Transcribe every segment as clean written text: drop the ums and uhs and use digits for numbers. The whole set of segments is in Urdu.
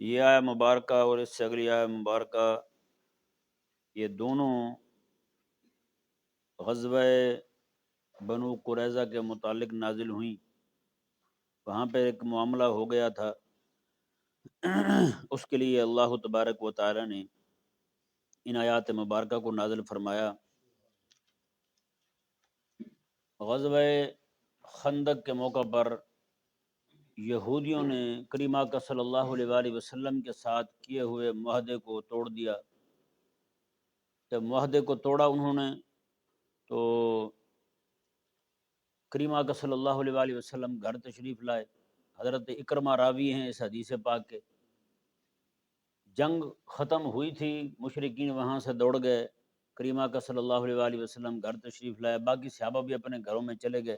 یہ آیہ مبارکہ اور اس سے اگلی آیہ مبارکہ، یہ دونوں غزوہ بنو قریظہ کے متعلق نازل ہوئیں۔ وہاں پہ ایک معاملہ ہو گیا تھا، اس کے لیے اللہ تبارک و تعالی نے ان آیات مبارکہ کو نازل فرمایا۔ غزوہ خندق کے موقع پر یہودیوں نے کریم آقا صلی اللہ علیہ وآلہ وسلم کے ساتھ کیے ہوئے معاہدے کو توڑ دیا۔ جب معاہدے کو توڑا انہوں نے تو کریم آقا صلی اللہ علیہ وآلہ وسلم گھر تشریف لائے۔ حضرت اکرمہ راوی ہیں اس حدیث پاک کے۔ جنگ ختم ہوئی تھی، مشرکین وہاں سے دوڑ گئے، کریم آقا صلی اللہ علیہ وآلہ وسلم گھر تشریف لائے، باقی صحابہ بھی اپنے گھروں میں چلے گئے۔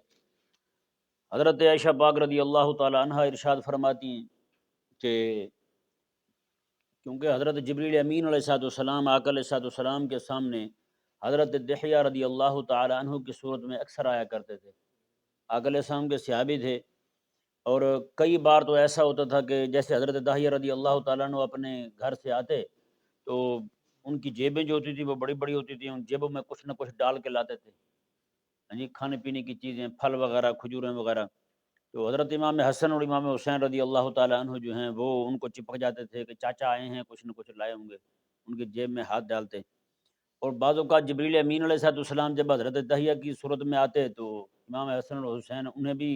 حضرت عائشہ پاک رضی اللہ تعالی عنہا ارشاد فرماتی ہیں کہ کیونکہ حضرت جبریل امین علیہ السلام آقا علیہ السلام کے سامنے حضرت دحیہ رضی اللہ تعالی عنہ کی صورت میں اکثر آیا کرتے تھے۔ آقا علیہ السلام کے صحابی تھے، اور کئی بار تو ایسا ہوتا تھا کہ جیسے حضرت دحیہ رضی اللہ تعالیٰ عنہ اپنے گھر سے آتے تو ان کی جیبیں جو ہوتی تھی وہ بڑی بڑی ہوتی تھیں، ان جیبوں میں کچھ نہ کچھ ڈال کے لاتے تھے، یعنی کھانے پینے کی چیزیں، پھل وغیرہ، کھجوریں وغیرہ۔ تو حضرت امام حسن اور امام حسین رضی اللہ تعالیٰ عنہ جو ہیں وہ ان کو چپک جاتے تھے کہ چاچا آئے ہیں، کچھ نہ کچھ لائے ہوں گے، ان کی جیب میں ہاتھ ڈالتے۔ اور بعض اوقات جبریل امین علیہ السلام جب حضرت دحیہ کی صورت میں آتے تو امام حسن اور حسین انہیں بھی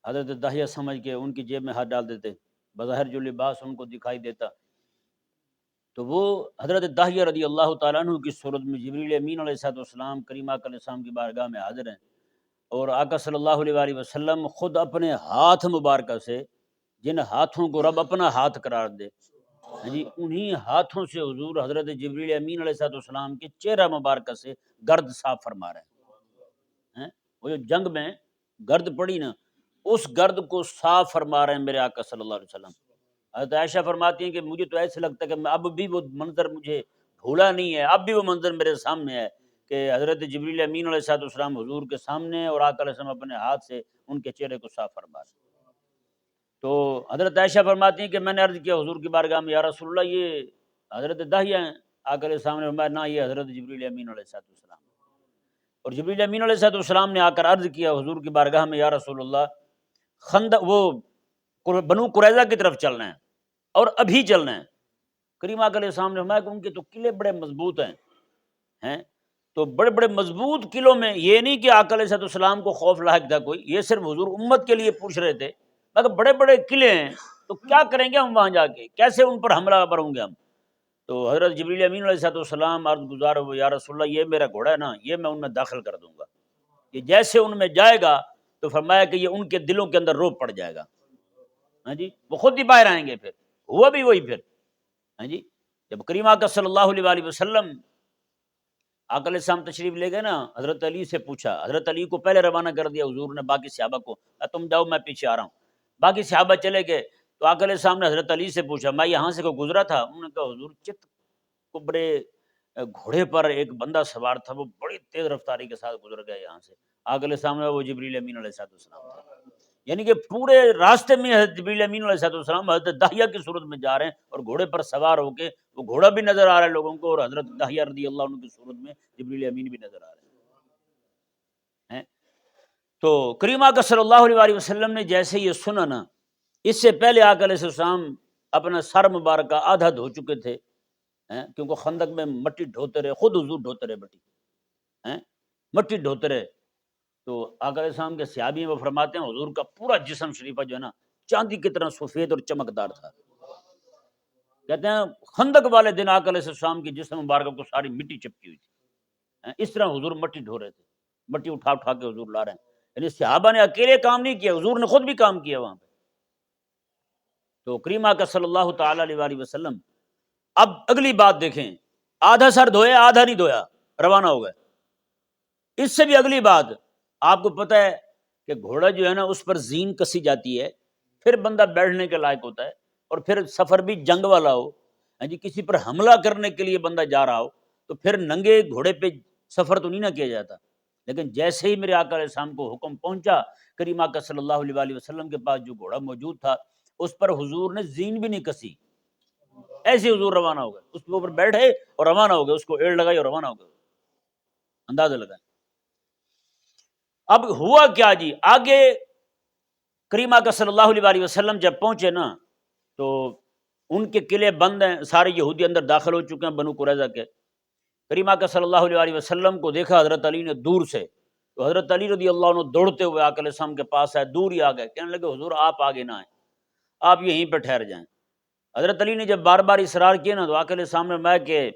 حضرت دحیہ سمجھ کے ان کی جیب میں ہاتھ ڈال دیتے، بظاہر جو لباس ان کو دکھائی دیتا۔ تو وہ حضرت دحیہ رضی اللہ تعالیٰ عنہ کی صورت میں جبریل امین علیہ السلام کریم آقا علیہ السلام کی بارگاہ میں حاضر ہیں، اور آقا صلی اللہ علیہ وآلہ وسلم خود اپنے ہاتھ مبارکہ سے، جن ہاتھوں کو رب اپنا ہاتھ قرار دے، جی انہی ہاتھوں سے حضور حضرت جبریل امین علیہ السلام کے چہرہ مبارکہ سے گرد صاف فرما رہے ہیں۔ وہ جو جنگ میں گرد پڑی نا، اس گرد کو صاف فرما رہے ہیں میرے آقا صلی اللہ علیہ وسلم۔ حضرت عائشہ فرماتی ہیں کہ مجھے تو ایسے لگتا ہے کہ میں اب بھی وہ منظر مجھے بھولا نہیں ہے، اب بھی وہ منظر میرے سامنے ہے کہ حضرت جبریل امین علیہ السلام حضور کے سامنے اور آقا علیہ السلام اپنے ہاتھ سے ان کے چہرے کو صاف فرما رہے ہیں۔ تو حضرت عائشہ فرماتی ہیں کہ میں نے عرض کیا حضور کی بارگاہ میں، یا رسول اللہ یہ حضرت دحیہ ہیں؟ آقا علیہ السلام نے فرمایا نہ، یہ حضرت جبریل امین علیہ السلام۔ اور جبریل امین علیہ السلام نے آ کر عرض کیا حضور کی بارگاہ میں، یا رسول اللہ خندق وہ بنو قریظہ کی طرف چلنا ہے اور ابھی چلنا ہے۔ کریم آقا علیہ السلام نے فرمایا کہ ان کے تو قلعے بڑے مضبوط ہیں، تو بڑے بڑے مضبوط قلعوں میں یہ نہیں کہ آقا علیہ السلام کو خوف لاحق تھا کوئی، یہ صرف حضور امت کے لیے پوچھ رہے تھے، مگر بڑے بڑے قلعے ہیں تو کیا کریں گے ہم وہاں جا کے، کیسے ان پر حملہ آور ہوں گے ہم؟ تو حضرت جبریل امین علیہ السلام عرض گزار ہوئے، یا رسول اللہ یہ میرا گھوڑا ہے نا، یہ میں ان میں داخل کر دوں گا، یہ جیسے ان میں جائے گا تو فرمایا کہ یہ ان کے دلوں کے اندر روب پڑ جائے گا، ہاں جی وہ خود ہی باہر آئیں گے۔ پھر ہوا بھی وہی، پھر ہاں جی جب کریم آقا صلی اللہ علیہ وآلہ وسلم آقا علیہ السلام تشریف لے گئے نا، حضرت علی سے پوچھا، حضرت علی کو پہلے روانہ کر دیا حضور نے، باقی صحابہ کو تم جاؤ میں پیچھے آ رہا ہوں۔ باقی صحابہ چلے گئے تو آقا علیہ السلام نے حضرت علی سے پوچھا میں یہاں سے کوئی گزرا تھا؟ انہوں نے کہا حضور چت کبرے گھوڑے پر ایک بندہ سوار تھا، وہ بڑی تیز رفتاری کے ساتھ گزر گیا یہاں سے۔ آقا علیہ السلام نے وہ جبریل امین علیہ السلام تھا، یعنی کہ پورے راستے میں حضرت جبریل امین علیہ السلام حضرت دحیہ کی صورت میں جا رہے ہیں، اور گھوڑے پر سوار ہو کے، وہ گھوڑا بھی نظر آ رہا ہے لوگوں کو، اور حضرت دحیہ رضی اللہ عنہ کی صورت میں جبریل امین بھی نظر آ رہے ہیں۔ تو کریم آقا صلی اللہ علیہ وآلہ وسلم نے جیسے یہ سنا نا، اس سے پہلے آقا علیہ السلام اپنا سر مبارکہ آدھا دھو چکے تھے، کیونکہ خندق میں مٹی ڈھوتے رہے، خود حضور ڈھوتے رہے مٹی ڈھوتے رہے۔ تو آقا علیہ السلام کے صحابی ہیں وہ فرماتے ہیں حضور کا پورا جسم شریفہ جو ہے نا چاندی کی طرح سفید اور چمکدار تھا۔ کہتے ہیں خندق والے دن آقا علیہ السلام کی جسم مبارکہ کو ساری مٹی چپکی ہوئی تھی، اس طرح حضور مٹی ڈھو رہے تھے، مٹی اٹھا اٹھا کے حضور لا رہے ہیں، یعنی صحابہ نے اکیلے کام نہیں کیا، حضور نے خود بھی کام کیا وہاں پہ۔ تو کریم آقا صلی اللہ تعالی علیہ وآلہ وسلم اب اگلی بات دیکھیں، آدھا سر دھویا، آدھا نہیں دھویا، روانہ ہو گئے۔ اس سے بھی اگلی بات، آپ کو پتہ ہے کہ گھوڑا جو ہے نا اس پر زین کسی جاتی ہے، پھر بندہ بیٹھنے کے لائق ہوتا ہے، اور پھر سفر بھی جنگ والا ہو، جی کسی پر حملہ کرنے کے لیے بندہ جا رہا ہو تو پھر ننگے گھوڑے پہ سفر تو نہیں نہ کیا جاتا۔ لیکن جیسے ہی میرے آقا علیہ السلام کو حکم پہنچا، کریم آقا صلی اللہ علیہ وآلہ وسلم کے پاس جو گھوڑا موجود تھا اس پر حضور نے زین بھی نہیں کسی، ایسے حضور روانہ ہو گئے، اس کے اوپر بیٹھے اور روانہ ہو گئے، اس کو ایڑ لگائی اور روانہ ہو گئے، اندازہ لگائیں۔ اب ہوا کیا جی، آگے کریم آقا صلی اللہ علیہ وسلم جب پہنچے نا تو ان کے قلعے بند ہیں، سارے یہودی اندر داخل ہو چکے ہیں بنو قریظہ کے۔ کریم آقا صلی اللہ علیہ وسلم کو دیکھا حضرت علی نے دور سے، تو حضرت علی رضی اللہ عنہ دوڑتے ہوئے آقا علیہ السلام کے پاس آئے، دور ہی آ گئے، کہنے لگے حضور آپ آگے نہ آئیں، آپ یہیں پہ ٹھہر جائیں۔ حضرت علی نے جب بار بار اصرار کیا نا تو آقا علیہ السلام نے میں کہ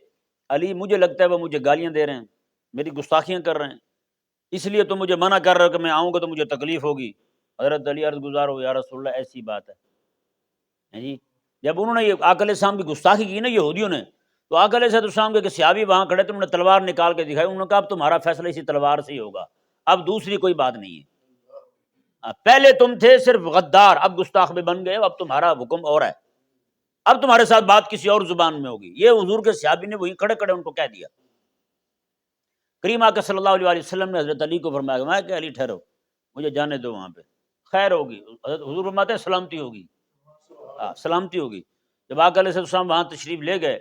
علی مجھے لگتا ہے وہ مجھے گالیاں دے رہے ہیں، میری گستاخیاں کر رہے ہیں، اس لیے تو مجھے منع کر رہے ہو کہ میں آؤں گا تو مجھے تکلیف ہوگی۔ حضرت علی عرض گزار ہو یا رسول اللہ ایسی بات ہے جی۔ جب انہوں نے یہ آقا علیہ السلام کی گستاخی کی نا یہودیوں نے، تو آقا علیہ السلام کے صحابی وہاں کھڑے تھے، انہوں نے تلوار نکال کے دکھائی، انہوں نے کہا اب تمہارا فیصلہ اسی تلوار سے ہی ہوگا، اب دوسری کوئی بات نہیں ہے، پہلے تم تھے صرف غدار، اب گستاخ بھی بن گئے، اب تمہارا حکم اور ہے، اب تمہارے ساتھ بات کسی اور زبان میں ہوگی۔ یہ حضور کے صحابی نے وہیں کھڑے کھڑے ان کو کہہ دیا۔ کریم آقا صلی اللہ علیہ وسلم نے حضرت علی کو فرمایا میں کہ علی ٹھہرو، مجھے جانے دو، وہاں پہ خیر ہوگی، حضور فرماتے ہیں سلامتی ہوگی، سلامتی ہوگی۔ جب آقا علیہ السلام وہاں تشریف لے گئے،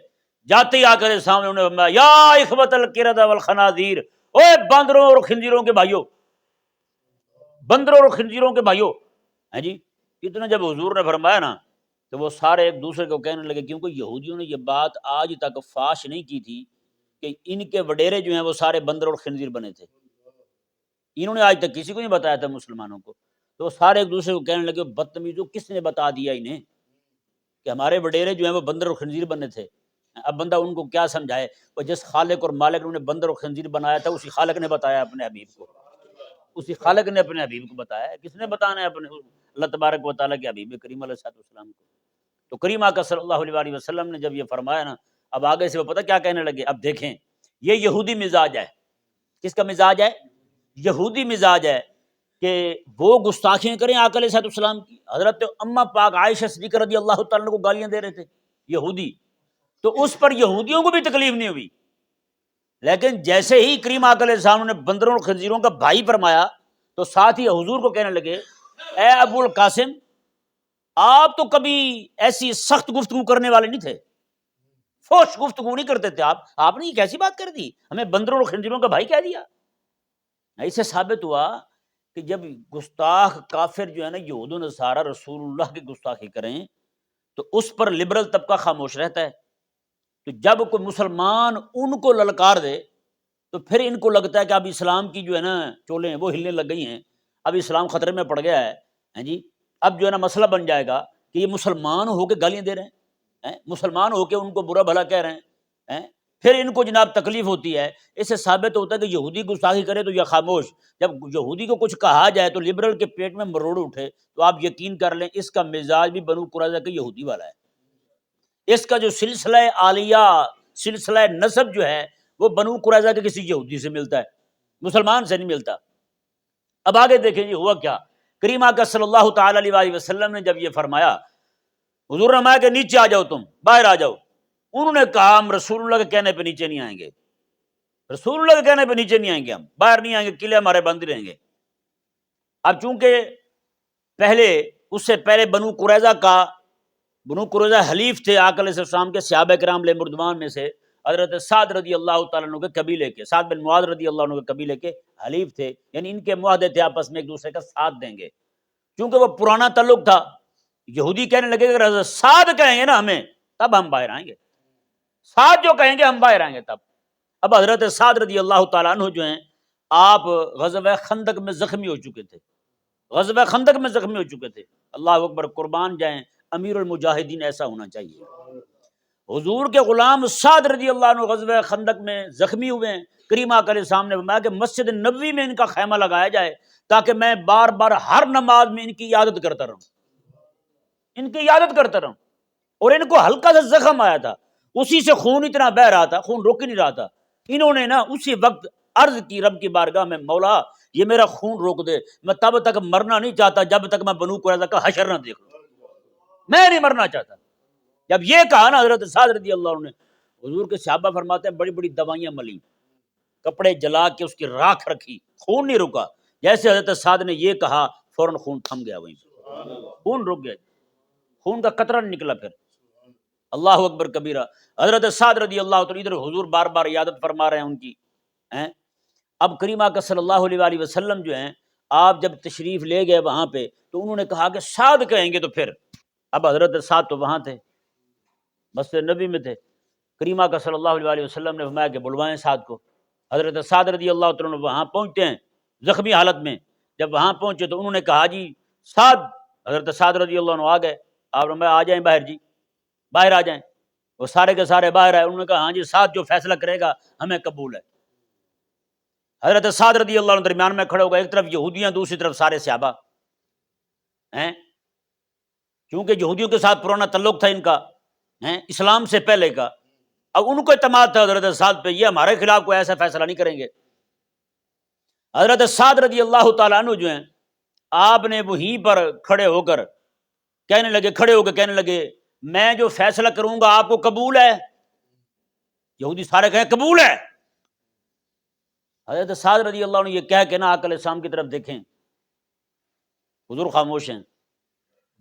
جاتے ہی آقا علیہ السلام نے انہیں فرمایا یا اخوۃ القردہ والخنازیر، اوے باندروں اور خنزیروں کے بھائیوں، بندروں اور خنزیروں کے بھائیوں، ہیں جی۔ اتنا جب حضور نے فرمایا نا تو وہ سارے ایک دوسرے کو کہنے لگے، کیونکہ یہودیوں نے یہ بات آج تک فاش نہیں کی تھی کہ ان کے وڈیرے جو ہیں وہ سارے بندر اور خنزیر بنے تھے، انہوں نے آج تک کسی کو نہیں بتایا تھا مسلمانوں کو، تو سارے ایک دوسرے کو کہنے لگے بدتمیزوں کس نے بتا دیا انہیں کہ ہمارے وڈیرے جو ہیں وہ بندر اور خنزیر بنے تھے۔ اب بندہ ان کو کیا سمجھائے، وہ جس خالق اور مالک نے انہیں بندر اور خنزیر بنایا تھا اسی خالق نے بتایا اپنے حبیب کو، اسی خالق نے اپنے حبیب کو بتایا ہے، کس نے بتانا ہے اپنے اللہ تبارک و تعالیٰ کے حبیب کریم علیہ السلام کو۔ تو کریم آقا صلی اللہ علیہ وسلم نے جب یہ فرمایا نا، اب آگے سے وہ پتہ کیا کہنے لگے، اب دیکھیں یہ یہودی مزاج ہے، کس کا مزاج ہے، یہودی مزاج ہے کہ وہ گستاخیاں کریں آقا علیہ السلام کی۔ حضرت اماں پاک عائشہ صدیقہ رضی اللہ تعالیٰ کو گالیاں دے رہے تھے یہودی، تو اس پر یہودیوں کو بھی تکلیف نہیں ہوئی، لیکن جیسے ہی کریم آقا علیہ السلام نے بندروں اور خنزیروں کا بھائی فرمایا تو ساتھ ہی حضور کو کہنے لگے اے ابو القاسم، آپ تو کبھی ایسی سخت گفتگو کرنے والے نہیں تھے، فوش گفتگو نہیں کرتے تھے آپ نے یہ کیسی بات کر دی، ہمیں بندروں اور خنزیروں کا بھائی کہہ دیا۔ اس سے ثابت ہوا کہ جب گستاخ کافر جو ہے نا یہود و نصارہ رسول اللہ کی گستاخی کریں تو اس پر لبرل طبقہ خاموش رہتا ہے، تو جب کوئی مسلمان ان کو للکار دے تو پھر ان کو لگتا ہے کہ اب اسلام کی جو ہے نا چولیں ہیں وہ ہلنے لگ گئی ہیں، اب اسلام خطرے میں پڑ گیا ہے جی، اب جو ہے نا مسئلہ بن جائے گا کہ یہ مسلمان ہو کے گالیاں دے رہے ہیں، مسلمان ہو کے ان کو برا بھلا کہہ رہے ہیں، پھر ان کو جناب تکلیف ہوتی ہے۔ اس سے ثابت ہوتا ہے کہ یہودی گستاخی کرے تو یہ خاموش، جب یہودی کو کچھ کہا جائے تو لبرل کے پیٹ میں مروڑ اٹھے، تو آپ یقین کر لیں اس کا مزاج بھی بنو قریظہ کے یہودی والا ہے، اس کا جو سلسلہ عالیہ سلسلہ نسب جو ہے وہ بنو قریظہ کے کسی یہودی سے ملتا ہے، مسلمان سے نہیں ملتا۔ اب آگے دیکھیں جی ہوا کیا، کریم آقا صلی اللہ تعالی علیہ وسلم نے جب یہ فرمایا، حضور نے فرمایا کہ نیچے آ جاؤ، تم باہر آ جاؤ۔ انہوں نے کہا ہم رسول اللہ کے کہنے پہ نیچے نہیں آئیں گے، رسول اللہ کے کہنے پہ نیچے نہیں آئیں گے، ہم باہر نہیں آئیں گے، قلعے ہمارے بند رہیں گے۔ اب چونکہ پہلے اس سے پہلے بنو قریظہ حلیف تھے آقا علیہ السلام کے صحابہ کرام علیہ مردوان میں سے، حضرت سعد رضی اللہ تعالیٰ عنہ کے قبیلے کے، سعد بن معاذ رضی اللہ عنہ کے قبیلے کے حلیف تھے، یعنی ان کے معاہدے تھے آپس میں ایک دوسرے کا ساتھ دیں گے، چونکہ وہ پرانا تعلق تھا۔ یہودی کہنے لگے کہ حضرت سعد کہیں گے نا ہمیں تب ہم باہر آئیں گے، سعد جو کہیں گے ہم باہر آئیں گے تب۔ اب حضرت سعد رضی اللہ تعالیٰ عنہ جو ہیں آپ غزوہ خندق میں زخمی ہو چکے تھے، غزوہ خندق میں زخمی ہو چکے تھے، اللہ اکبر، قربان جائیں امیر المجاہدین ایسا ہونا چاہیے۔ حضور کے غلام سعد رضی اللہ عنہ غزوہ خندق میں زخمی ہوئے ہیں، کریم آقا علیہ السلام نے فرمایا کہ مسجد نبوی میں ان کا خیمہ لگایا جائے تاکہ میں بار بار ہر نماز میں ان کی عیادت کرتا رہوں، ان کی عیادت کرتا رہوں۔ اور ان کو ہلکا سا زخم آیا تھا، اسی سے خون اتنا بہ رہا تھا، خون رک نہیں رہا تھا، انہوں نے نا اسی وقت عرض کی رب کی بارگاہ میں، مولا یہ میرا خون روک دے، میں تب تک مرنا نہیں چاہتا جب تک میں بنو قریظہ کا حشر نہ دیکھ لوں، میں نہیں مرنا چاہتا۔ جب یہ کہا نا حضرت سعد رضی اللہ عنہ نے، حضور کے صحابہ فرماتے ہیں بڑی بڑی دوائیاں ملی، کپڑے جلا کے اس کی راکھ رکھی، خون نہیں رکا، جیسے حضرت سعد نے یہ کہا فوراً خون تھم گیا، وہیں خون رک گیا، خون کا قطرہ نہیں نکلا پھر۔ اللہ اکبر کبیرہ۔ حضرت سعد رضی اللہ تعالیٰ ادھر حضور بار بار عیادت فرما رہے ہیں ان کی ہیں۔ اب کریم آقا صلی اللہ علیہ وآلہ وسلم جو ہیں آپ جب تشریف لے گئے وہاں پہ تو انہوں نے کہا کہ سعد کہیں گے تو پھر، اب حضرت سعد تو وہاں تھے، مسجد نبی میں تھے، کریم آقا صلی اللہ علیہ وآلہ وسلم نے فرمایا کہ بلوائیں سعد کو۔ حضرت سعد رضی اللہ تعالیٰ وہاں پہنچتے ہیں زخمی حالت میں، جب وہاں پہنچے تو انہوں نے کہا جی سعد، حضرت سعد رضی اللہ عنہ آ گئے، آپ نے آ جائیں باہر، جی باہر آ جائیں، وہ سارے کے سارے باہر آئے، انہوں نے کہا ہاں جی سعد جو فیصلہ کرے گا ہمیں قبول ہے۔ حضرت سعد رضی اللہ عنہ درمیان میں کھڑے ہو گئے، ایک طرف یہودیاں دوسری طرف سارے صحابہ ہیں، کیونکہ یہودیوں کے ساتھ پرانا تعلق تھا ان کا اسلام سے پہلے کا، اب ان کو اعتماد تھا حضرت سعد پہ، یہ ہمارے خلاف کوئی ایسا فیصلہ نہیں کریں گے۔ حضرت سعد رضی اللہ تعالیٰ عنہ جو ہیں آپ نے وہیں پر کھڑے ہو کر کہنے لگے میں جو فیصلہ کروں گا آپ کو قبول ہے؟ یہودی سارے کہیں قبول ہے۔ حضرت سعد رضی اللہ عنہ یہ کہہ کے نا آقا علیہ السلام کی طرف دیکھیں، حضور خاموش ہیں،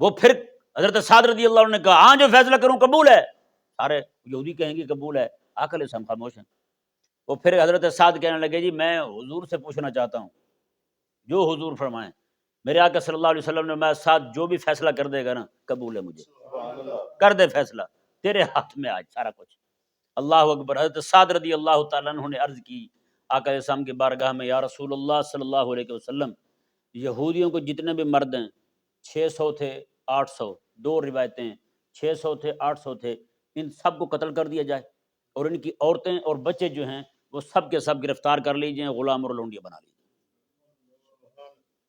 وہ پھر حضرت سعد رضی اللہ عنہ نے کہا ہاں جو فیصلہ کروں قبول ہے، سارے یہودی کہیں گے قبول ہے، آقا علیہ السلام خاموش ہیں۔ وہ پھر حضرت سعد کہنے لگے جی میں حضور سے پوچھنا چاہتا ہوں، جو حضور فرمائیں، میرے آقا صلی اللہ علیہ وسلم نے میں ساتھ جو بھی فیصلہ کر دے گا نا قبول ہے، مجھے کر دے فیصلہ، تیرے ہاتھ میں آج سارا کچھ۔ اللہ اکبر۔ حضرت سعد رضی اللہ تعالیٰ عنہ نے عرض کی آقا علیہ السلام کی بارگاہ میں، یا رسول اللہ صلی اللہ علیہ وسلم، یہودیوں کو جتنے بھی مرد ہیں 600 تھے 800، دو روایتیں 600 تھے 800 تھے، ان سب کو قتل کر دیا جائے اور ان کی عورتیں اور بچے جو ہیں وہ سب کے سب گرفتار کر لیجئے، غلام اور لونڈیاں بنا لیجئے۔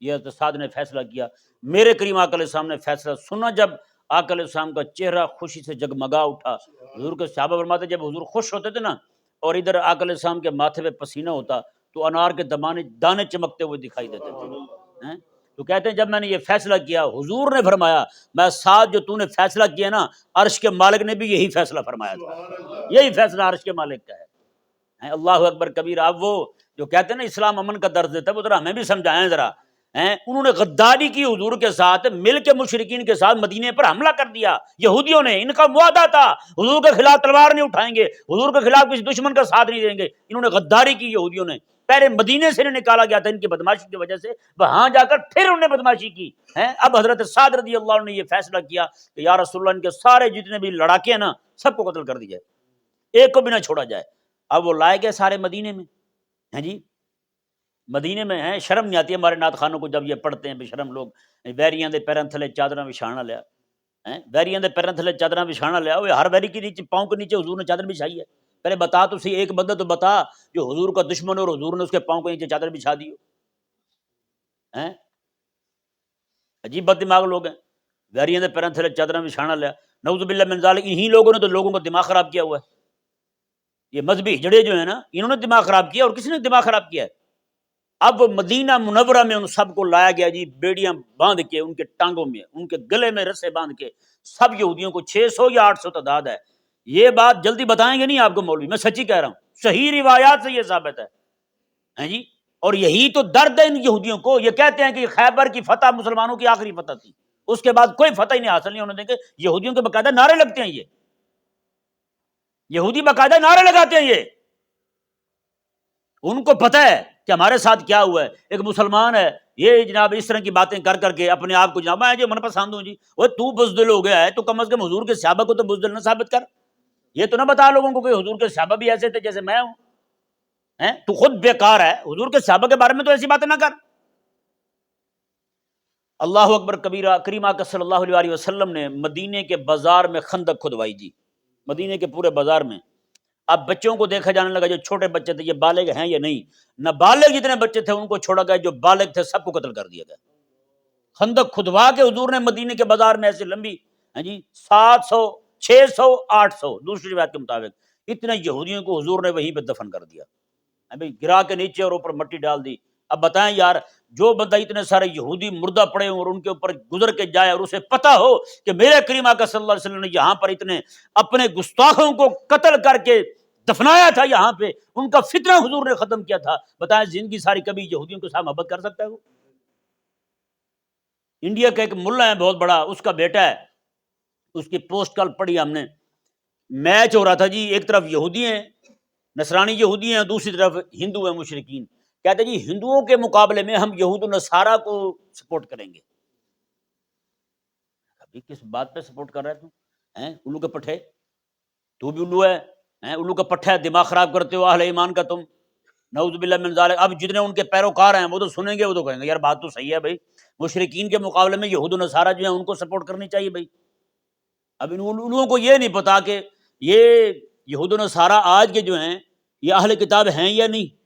یہ حضرت سعد نے فیصلہ کیا۔ میرے کریم آقا علیہ السلام نے فیصلہ سنا، جب آقا علیہ السلام کا چہرہ خوشی سے جگمگا اٹھا۔ حضور کے صحابہ فرماتے جب حضور خوش ہوتے تھے نا اور ادھر آقا علیہ السلام کے ماتھے پہ پسینہ ہوتا تو انار کے دانے چمکتے ہوئے دکھائی دیتے تھے۔ تو کہتے ہیں جب میں نے یہ فیصلہ کیا، حضور نے فرمایا میں ساتھ جو تو نے فیصلہ کیا نا، عرش کے مالک نے بھی یہی فیصلہ فرمایا تھا، یہی فیصلہ عرش کے مالک کا ہے۔ اللہ اکبر کبیر۔ اب وہ جو کہتے ہیں نا اسلام امن کا درس دیتا ہے، وہ ذرا ہمیں بھی سمجھائیں ذرا۔ انہوں نے غداری کی حضور کے ساتھ، مل کے مشرکین کے ساتھ مدینے پر حملہ کر دیا یہودیوں نے، ان کا معاہدہ تھا حضور کے خلاف تلوار نہیں اٹھائیں گے، حضور کے خلاف کسی دشمن کا ساتھ نہیں دیں گے، انہوں نے غداری کی یہودیوں نے۔ پہلے مدینے سے انہیں نکالا گیا تھا ان کی بدماشی کی وجہ سے، وہاں جا کر پھر انہوں نے بدماشی کی۔ اب حضرت سعد رضی اللہ عنہ نے یہ فیصلہ کیا کہ یا رسول اللہ ان کے سارے جتنے بھی لڑاکے ہیں نا سب کو قتل کر دیا جائے، ایک کو بھی نہ چھوڑا جائے۔ اب وہ لائے گئے سارے مدینے میں، ہیں جی مدینے میں ہیں، شرم نہیں آتی ہمارے نعت خانوں کو جب یہ پڑھتے ہیں، بے شرم لوگ، ویریاں دے پیراں تھلے چادراں وچھانا لیا، ویریاں دے پیراں تھلے چادراں وچھانا لیا، وہ ہر ویری کے نیچے پاؤں کے نیچے حضور نے چادر بچھائی ہے۔ پہلے بتا تو صحیح، ایک بندہ تو بتا جو حضور کا دشمن ہو اور حضور نے اس کے پاؤں کے نیچے چادر بچھا دی ہو۔ عجیب بد دماغ لوگ ہیں، ویریاں دے پیراں تھلے چادراں وچھانا لیا، نعوذ باللہ من ذالک۔ انہی لوگوں نے تو لوگوں کا دماغ خراب کیا ہوا ہے، یہ مذہبی ہجڑے جو ہیں نا انہوں نے دماغ خراب کیا، اور کسی نے دماغ خراب کیا ہے۔ اب مدینہ منورہ میں ان سب کو لایا گیا جی، بیڑیاں باندھ کے ان کے ٹانگوں میں، ان کے گلے میں رسے باندھ کے، سب یہودیوں کو 600 یا 800 تعداد ہے۔ یہ بات جلدی بتائیں گے نہیں آپ کو مولوی، میں سچی کہہ رہا ہوں، صحیح روایات سے یہ ثابت ہے جی۔ اور یہی تو درد ہے ان یہودیوں کو، یہ کہتے ہیں کہ خیبر کی فتح مسلمانوں کی آخری فتح تھی، اس کے بعد کوئی فتح ہی نہیں حاصل نہیں ہونے دیں گے۔ یہودیوں کے باقاعدہ نعرے لگتے ہیں، یہ یہودی باقاعدہ نعرے لگاتے ہیں، یہ ان کو پتہ ہے کہ ہمارے ساتھ کیا ہوا ہے۔ ایک مسلمان ہے یہ جناب اس طرح کی باتیں کر کر کے اپنے آپ کو جناب میں جو من پسند ہوں جی، وہ تو بزدل ہو گیا ہے تو کم از کم حضور کے صحابہ کو تو بزدل نہ ثابت کر، یہ تو نہ بتا لوگوں کو کہ حضور کے صحابہ بھی ایسے تھے جیسے میں ہوں۔ تو خود بیکار ہے، حضور کے صحابہ کے بارے میں تو ایسی باتیں نہ کر۔ اللہ اکبر کبیرہ۔ کریم آقا صلی اللہ علیہ وسلم نے مدینے کے بازار میں خندق کھدوائی جی، مدینے کے پورے بازار میں۔ اب بچوں کو دیکھا جانے لگا، جو چھوٹے بچے تھے یہ بالغ ہیں یا نہیں، نہ بالغ جتنے بچے تھے ان کو چھوڑا گیا، جو بالغ تھے سب کو قتل کر دیا گیا۔ خندق کھدوا کے حضور نے مدینے کے بازار میں ایسی لمبی 700 600 800 دوسری روایت کے مطابق اتنے یہودیوں کو حضور نے وہیں پہ دفن کر دیا، گرا کے نیچے اور اوپر مٹی ڈال دی۔ اب بتائیں یار، جو بندہ اتنے سارے یہودی مردہ پڑے ہوں اور ان کے اوپر گزر کے جائے اور اسے پتہ ہو کہ میرے کریم آقا صلی اللہ علیہ وسلم نے یہاں پر اتنے اپنے گستاخوں کو قتل کر کے دفنایا تھا، یہاں پہ ان کا فتنہ حضور نے ختم کیا تھا، بتائیں زندگی ساری کبھی یہودیوں کے ساتھ محبت کر سکتا ہے وہ؟ انڈیا کا ایک ملا ہے بہت بڑا، اس کا بیٹا ہے اس کی پوسٹ کال پڑھی ہم نے، میچ ہو رہا تھا جی، ایک طرف یہودی ہیں، نصرانی یہودی ہیں، دوسری طرف ہندو ہیں مشرکین، کہتے جی ہندوؤں کے مقابلے میں ہم یہود و نصارہ کو سپورٹ کریں گے۔ ابھی کس بات پہ سپورٹ کر رہے تم؟ الو کے پٹھے، تو بھی الو ہے، الو کا پٹھا ہے، دماغ خراب کرتے ہو اہل ایمان کا تم، نعوذ باللہ من ذالک۔ اب جتنے ان کے پیروکار ہیں وہ تو سنیں گے، وہ تو کہیں گے یار بات تو صحیح ہے بھائی، مشرکین کے مقابلے میں یہود و نصارہ جو ہیں ان کو سپورٹ کرنی چاہیے بھائی۔ اب ان لوگوں کو یہ نہیں پتا کہ یہ یہود و نصارہ آج کے جو ہیں یہ اہل کتاب ہیں یا نہیں،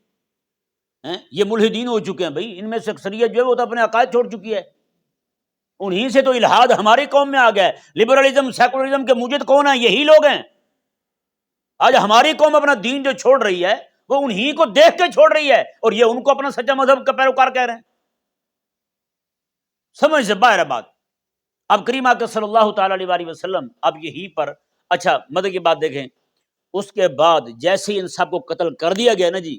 یہ ملحدین ہو چکے ہیں بھائی، ان میں سے اکثریت جو ہے وہ تو اپنے عقائد چھوڑ چکی ہے، انہی سے تو الحاد ہماری قوم میں آ گیا ہے۔ لبرلزم سیکولرزم کے موجد کون ہیں؟ یہی لوگ ہیں۔ آج ہماری قوم اپنا دین جو چھوڑ رہی ہے وہ انہی کو دیکھ کے چھوڑ رہی ہے، اور یہ ان کو اپنا سچا مذہب کا پیروکار کہہ رہے ہیں۔ سمجھ سے باہر ہے بات۔ اب کریم آقا صلی اللہ تعالی علیہ وسلم اب یہی پر اچھا مدد کی بات دیکھیں، اس کے بعد جیسے ہی ان سب کو قتل کر دیا گیا نا جی،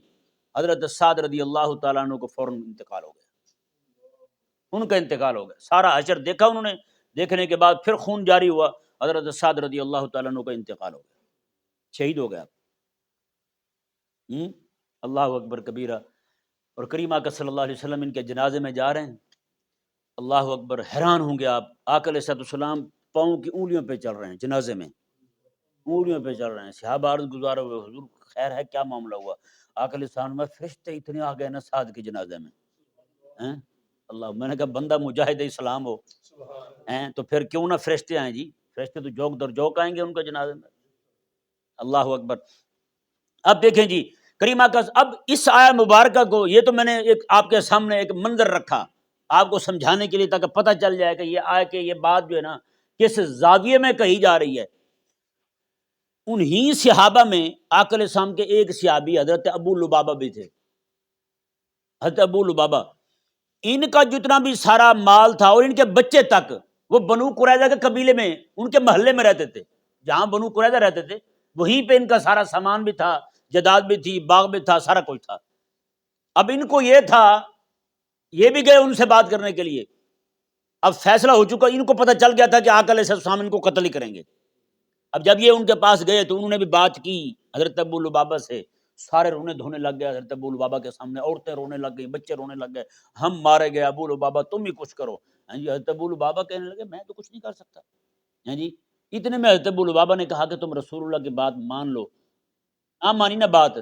حضرت سعد رضی اللہ تعالیٰ عنہ کو فوراً انتقال ہو گیا، ان کا انتقال ہو گیا۔ سارا حشر دیکھا انہوں نے، دیکھنے کے بعد پھر خون جاری ہوا، حضرت سعد رضی اللہ تعالیٰ عنہ کا انتقال ہو گیا، شہید ہو گیا۔ اللہ اکبر کبیرہ۔ اور کریم آقا صلی اللہ علیہ وسلم ان کے جنازے میں جا رہے ہیں، اللہ اکبر، حیران ہوں گے آپ، آقا علیہ السلام پاؤں کی انگلیوں پہ چل رہے ہیں جنازے میں، انگلیوں پہ چل رہے ہیں، صحابہ عرض گزارے ہوئے، حضور خیر ہے کیا معاملہ ہوا؟ آقا علیہ السلام میں فرشتے اتنے آ گئے نا سعد کے جنازے میں، اللہ، میں نے کہا بندہ مجاہد اسلام ہو تو پھر کیوں نہ فرشتے آئیں جی، فرشتے تو جوک در جوک آئیں گے ان کے جنازے میں، اللہ اکبر۔ اب دیکھیں جی کریم آقا، اب اس آیہ مبارکہ کو، یہ تو میں نے ایک آپ کے سامنے ایک منظر رکھا آپ کو سمجھانے کے لیے تاکہ پتہ چل جائے کہ یہ آیہ کہ یہ بات جو ہے نا کس زاویے میں کہی جا رہی ہے۔ انہی صحابہ میں آقا علیہ السلام کے ایک صحابی حضرت ابو لبابہ بھی تھے، حضرت ابو لبابہ، ان کا جتنا بھی سارا مال تھا اور ان کے بچے تک وہ بنو قریظہ کے قبیلے میں ان کے محلے میں رہتے تھے، جہاں بنو قریظہ رہتے تھے وہیں پہ ان کا سارا سامان بھی تھا، جائیداد بھی تھی، باغ بھی تھا، سارا کچھ تھا۔ اب ان کو یہ تھا، یہ بھی گئے ان سے بات کرنے کے لیے، اب فیصلہ ہو چکا، ان کو پتہ چل گیا تھا کہ آقا علیہ السلام ان کو قتل ہی کریں گے۔ اب جب یہ ان کے پاس گئے تو انہوں نے بھی بات کی حضرت ابو لبابہ سے، سارے رونے دھونے لگ گئے حضرت ابو لبابہ کے سامنے، عورتیں رونے لگ گئی، بچے رونے لگ گئے، ہم مارے گئے، ابو لبابہ تم ہی کچھ کرو۔ جی حضرت ابو لبابہ کہنے لگے میں تو کچھ نہیں کر سکتا۔ جی اتنے میں حضرت ابو لبابہ نے کہا کہ تم رسول اللہ کی بات مان لو، مانی نا بات،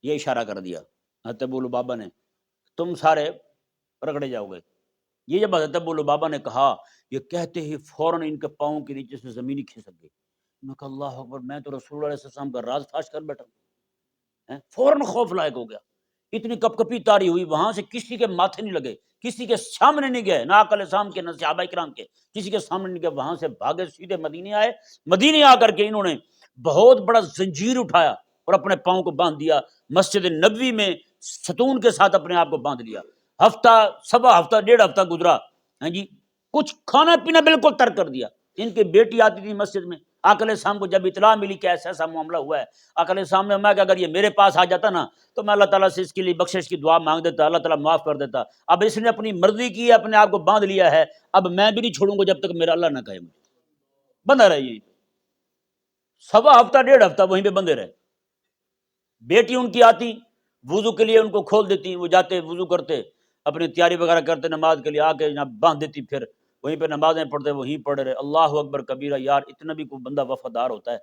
یہ اشارہ کر دیا حضرت ابو لبابہ نے، تم سارے رگڑے جاؤ گے۔ یہ جب حضرت ابو لبابہ نے کہا، یہ کہتے ہی فوراً ان کے پاؤں کے نیچے سے زمین ہی کھسک گئی۔ میں کہا اللہ اکبر، میں تو رسول اللہ علیہ السلام کا راز فاش کر بیٹھا ہوں۔ فوراً خوف لائق ہو گیا، اتنی کپ کپی تاری ہوئی، وہاں سے کسی کے ماتھے نہیں لگے، کسی کے سامنے نہیں گئے، نہ آقا علیہ السلام کے نہ صحابہ کرام کے، کسی کے سامنے نہیں گئے، وہاں سے بھاگے سیدھے مدینے آئے۔ مدینے آ کر کے انہوں نے بہت بڑا زنجیر اٹھایا اور اپنے پاؤں کو باندھ دیا، مسجد نبوی میں ستون کے ساتھ اپنے آپ کو باندھ لیا۔ ہفتہ سوا ہفتہ ڈیڑھ ہفتہ گزرا، جی کچھ کھانا پینا بالکل ترک کر دیا۔ ان کی بیٹی آتی تھی مسجد میں، آقا علیہ السلام کو جب اطلاع ملی کہ ایسا ایسا معاملہ ہوا ہے، آقا علیہ السلام نے میں کہ اگر یہ میرے پاس آ جاتا نا تو میں اللہ تعالیٰ سے اس کے لیے بخشش کی دعا مانگ دیتا، اللہ تعالیٰ معاف کر دیتا۔ اب اس نے اپنی مرضی کی ہے، اپنے آپ کو باندھ لیا ہے، اب میں بھی نہیں چھوڑوں گا جب تک میرا اللہ نہ کہے، مجھے بندہ رہے۔ یہیں سوا ہفتہ ڈیڑھ ہفتہ وہیں پہ بندے رہے۔ بیٹی ان کی آتی وضو کے لیے، ان کو کھول دیتی، وہ جاتے وضو کرتے، اپنی تیاری وغیرہ کرتے نماز کے لیے، آ کے باندھ دیتی، پھر وہیں پہ نمازیں پڑھتے، وہیں پڑھ رہے۔ اللہ اکبر کبیرہ، یار اتنا بھی کوئی بندہ وفادار ہوتا ہے۔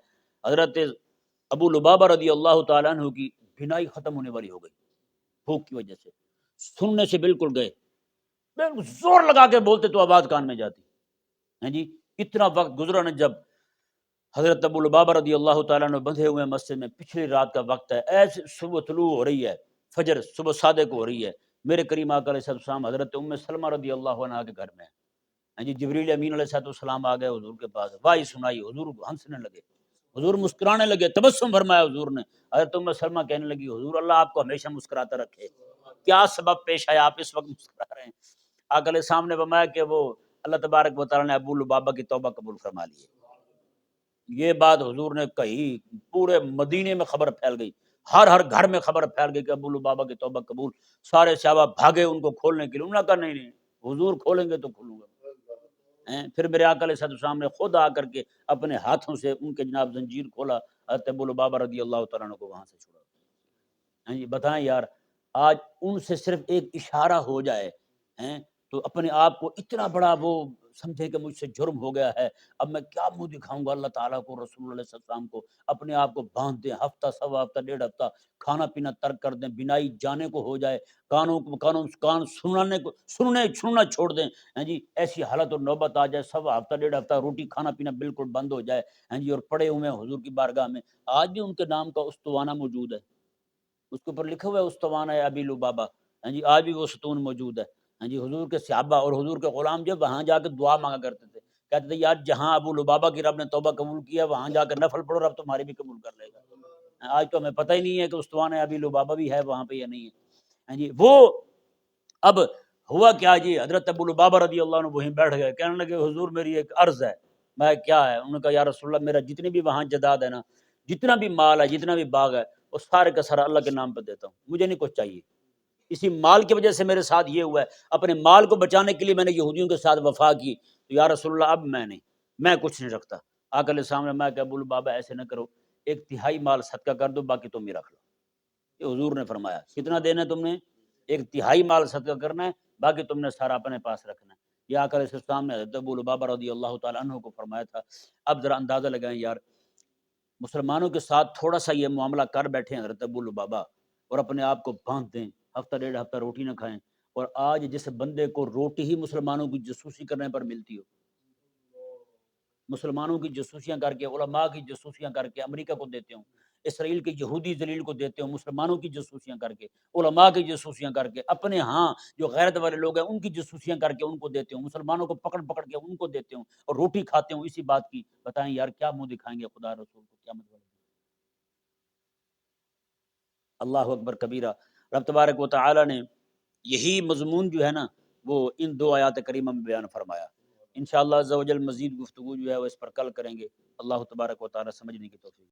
حضرت ابو لبابہ رضی اللہ تعالیٰ عنہ کی بینائی ختم ہونے والی ہو گئی بھوک کی وجہ سے، سننے سے بالکل گئے، بالکل زور لگا کے بولتے تو آواز کان میں جاتی ہے جی۔ اتنا وقت گزرا نا، جب حضرت ابو لبابہ رضی اللہ تعالیٰ عنہ بندھے ہوئے مسجد میں، پچھلی رات کا وقت ہے، ایسے صبح طلوع ہو رہی ہے، فجر صبح صادق ہو رہی ہے، میرے کریم آقا علیہ السلام حضرت ام سلمہ رضی اللہ عنہا کے گھر میں ہیں جی۔ جبریل امین علیہ السلام آ گئے حضور کے پاس، واہی سنائی، حضور ہنسنے لگے، حضور مسکرانے لگے، تبسم فرمایا حضور نے۔ حضرت ام سلمہ کہنے لگی حضور اللہ آپ کو ہمیشہ مسکراتا رکھے، کیا سبب پیش آیا آپ اس وقت مسکرا رہے ہیں؟ آقا علیہ السلام نے فرمایا کہ وہ اللہ تبارک و تعالیٰ نے ابو لبابہ کی توبہ قبول فرما لی ہے۔ یہ بات حضور نے کہی، پورے مدینے میں خبر پھیل گئی، ہر گھر میں خبر پھیل گئی کہ ابو لبابہ کی توبہ قبول۔ سارے صحابہ بھاگے ان کو کھولنے کے لیے، انہوں نے کہا نہیں نہیں، حضور کھولیں گے تو کھولوں گا۔ پھر میرے آقا علیہ السلام نے خود آ کر کے اپنے ہاتھوں سے ان کے جناب زنجیر کھولا، حضرت ابو لبابہ رضی اللہ تعالیٰ عنہ کو وہاں سے چھڑا۔ جی بتائیں یار، آج ان سے صرف ایک اشارہ ہو جائے ہیں تو اپنے آپ کو اتنا بڑا وہ سمجھے کہ مجھ سے جرم ہو گیا ہے، اب میں کیا منہ دکھاؤں گا اللہ تعالیٰ کو، رسول اللہ علیہ السلام کو۔ اپنے آپ کو باندھ دیں، ہفتہ سوا ہفتہ ڈیڑھ ہفتہ کھانا پینا ترک کر دیں، بینائی جانے کو ہو جائے، کان سننا چھوڑ دیں، ہاں جی، ایسی حالت اور نوبت آ جائے، سوا ہفتہ ڈیڑھ ہفتہ روٹی کھانا پینا بالکل بند ہو جائے، ہاں جی، اور پڑے ہوئے ہیں حضور کی بارگاہ میں۔ آج بھی ان کے نام کا استوانہ موجود ہے، اس کے اوپر لکھا ہوا ہے استوانہ ابی لبابہ، ہاں جی، آج بھی وہ ستون موجود ہے، ہاں جی۔ حضور کے صحابہ اور حضور کے غلام جب وہاں جا کے دعا مانگا کرتے تھے، کہتے تھے یار جہاں ابو لبابہ کی رب نے توبہ قبول کیا وہاں جا کر نفل پڑھو، رب تمہاری بھی قبول کر لے گا۔ آج تو ہمیں پتہ ہی نہیں ہے کہ استوانہ ابی لبابہ بھی ہے وہاں پہ یا نہیں ہے، ہاں جی۔ وہ اب ہوا کیا جی، حضرت ابو لبابہ رضی اللہ عنہ وہیں بیٹھ گئے، کہنے لگے حضور میری ایک عرض ہے۔ میں کیا ہے؟ انہوں نے کہا یا رسول اللہ میرا جتنی بھی وہاں جداد ہے نا، جتنا بھی مال ہے، جتنا بھی باغ ہے، وہ سارے کا سارا اللہ کے نام پہ دیتا ہوں، مجھے نہیں کچھ چاہیے۔ اسی مال کی وجہ سے میرے ساتھ یہ ہوا ہے، اپنے مال کو بچانے کے لیے میں نے یہودیوں کے ساتھ وفا کی، تو یا رسول اللہ اب میں کچھ نہیں رکھتا۔ آقا علیہ السلام نے میں کہ ابو لبابہ ایسے نہ کرو، ایک تہائی مال صدقہ کر دو، باقی تم ہی رکھ لو۔ یہ حضور نے فرمایا، کتنا دینا ہے تم نے؟ ایک تہائی مال صدقہ کرنا ہے، باقی تم نے سارا اپنے پاس رکھنا ہے۔ یہ آقا علیہ السلام نے حضرت ابو لبابہ رضی اللہ تعالیٰ عنہ کو فرمایا تھا۔ اب ذرا اندازہ لگائیں یار، مسلمانوں کے ساتھ تھوڑا سا یہ معاملہ کر بیٹھے ہیں حضرت ابو لبابہ، اور اپنے آپ کو باندھ دیں، ہفتہ ڈیڑھ ہفتہ روٹی نہ کھائیں، اور آج جس بندے کو روٹی ہی مسلمانوں کی جاسوسی کرنے پر ملتی ہو، مسلمانوں کی جاسوسیاں کر کے، علماء کی جاسوسیاں کر کے امریکہ کو دیتے ہوں، اسرائیل کے یہودی ذلیل کو دیتے ہوں، مسلمانوں کی جاسوسیاں کر کے، علماء کی جاسوسیاں کر کے، اپنے ہاں جو غیرت والے لوگ ہیں ان کی جاسوسیاں کر کے ان کو دیتے ہوں، مسلمانوں کو پکڑ پکڑ کے ان کو دیتے ہوں، اور روٹی کھاتے ہوں اسی بات کی۔ بتائیں یار کیا منہ دکھائیں گے خدا رسول کو قیامت والے دن؟ اللہ اکبر کبیرہ۔ رب تبارک و تعالی نے یہی مضمون جو ہے نا وہ ان دو آیات کریمہ میں بیان فرمایا۔ انشاءاللہ عز و جل مزید گفتگو جو ہے وہ اس پر کل کریں گے۔ اللہ تبارک و تعالی سمجھنے کی توفیق۔